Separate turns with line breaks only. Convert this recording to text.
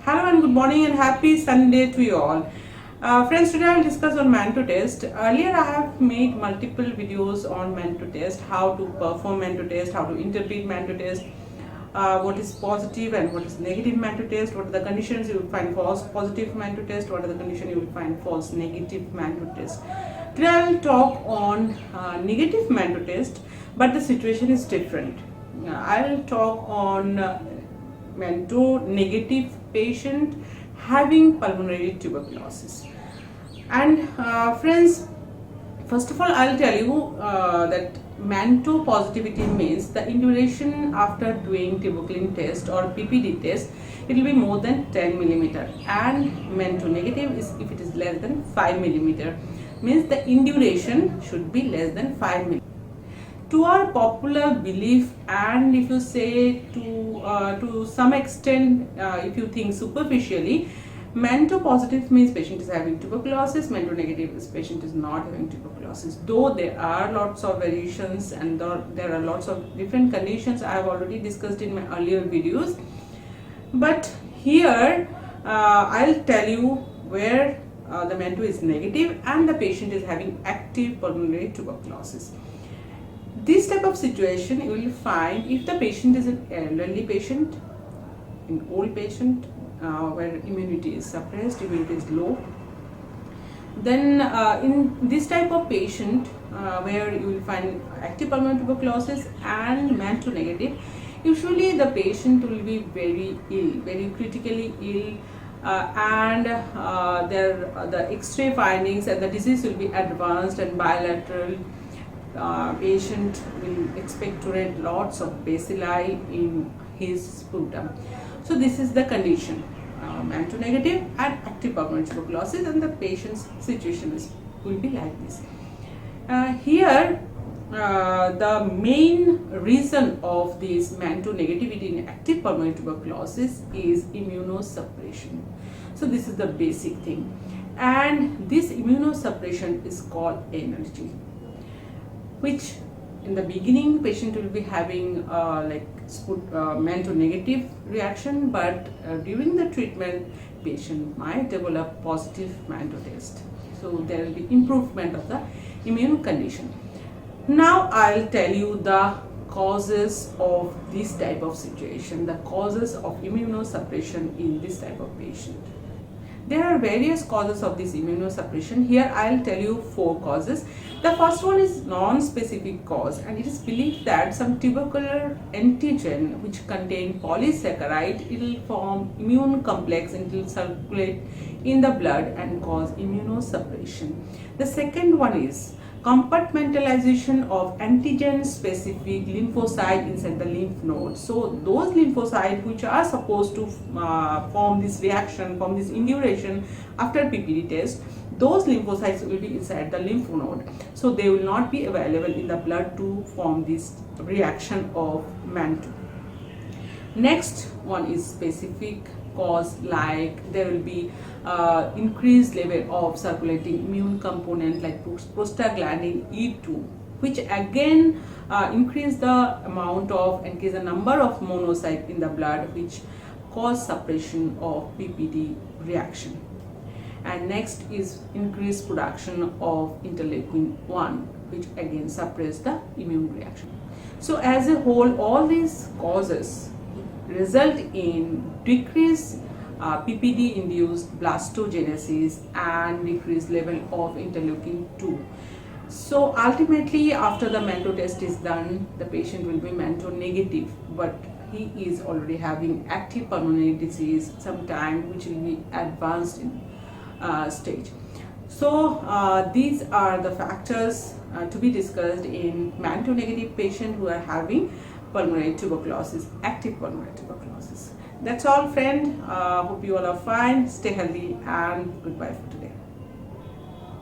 Hello and good morning and happy Sunday to you all. Friends, today I will discuss on Mantoux test. Earlier I have made multiple videos on Mantoux test, how to perform Mantoux test, how to interpret Mantoux test, what is positive and what is negative Mantoux test, what are the conditions you will find false positive Mantoux test, what are the conditions you will find false negative Mantoux test. Today I will talk on negative Mantoux test, but the situation is different. I will talk on Mantoux negative patient having pulmonary tuberculosis. And friends, first of all, I'll tell you that Mantoux positivity means the induration after doing tuberculin test or PPD test, it will be more than 10 millimeter, and Mantoux negative is if it is less than 5 millimeter, means the induration should be less than 5 millimeter. To our popular belief, and if you say to some extent, if you think superficially, Mantoux positive means patient is having tuberculosis, Mantoux negative is patient is not having tuberculosis. Though there are lots of variations and there are lots of different conditions I have already discussed in my earlier videos, but here I'll tell you where the Mantoux is negative and the patient is having active pulmonary tuberculosis. This type of situation you will find if the patient is an elderly patient, an old patient where immunity is suppressed, immunity is low. Then in this type of patient where you will find active pulmonary tuberculosis and Mantoux negative, usually the patient will be very ill, very critically ill, and the X-ray findings and the disease will be advanced and bilateral. Patient will expect to read lots of bacilli in his sputum. So this is the condition, Mantoux negative and active pulmonary tuberculosis, and the patient's situation will be like this. Here the main reason of this Mantoux negativity in active pulmonary tuberculosis is immunosuppression. So this is the basic thing, and this immunosuppression is called energy, which in the beginning patient will be having Mantoux negative reaction, but during the treatment patient might develop positive Mantoux test. So there will be improvement of the immune condition. Now I'll tell you the causes of this type of situation, the causes of immunosuppression in this type of patient. There are various causes of this immunosuppression. Here I'll tell you 4 causes. The first one is non-specific cause, and it is believed that some tubercular antigen which contain polysaccharide, it will form immune complex and it will circulate in the blood and cause immunosuppression. The second one is compartmentalization of antigen specific lymphocyte inside the lymph node. So those lymphocytes which are supposed to form this reaction, form this induration after PPD test, those lymphocytes will be inside the lymph node, so they will not be available in the blood to form this reaction of Mantoux. Next one is specific cause, like there will be increased level of circulating immune component like prostaglandin E2, which again increase the amount of increase the number of monocytes in the blood, which cause suppression of PPD reaction. And next is increased production of interleukin 1, which again suppress the immune reaction. So as a whole, all these causes result in decreased PPD induced blastogenesis and decreased level of interleukin 2. So ultimately, after the Mantoux test is done, the patient will be Mantoux negative, but he is already having active pulmonary disease sometime, which will be advanced in stage. So these are the factors to be discussed in Mantoux negative patient who are having pulmonary tuberculosis, active pulmonary tuberculosis. That's all, friend. Hope you all are fine. Stay healthy and goodbye for today.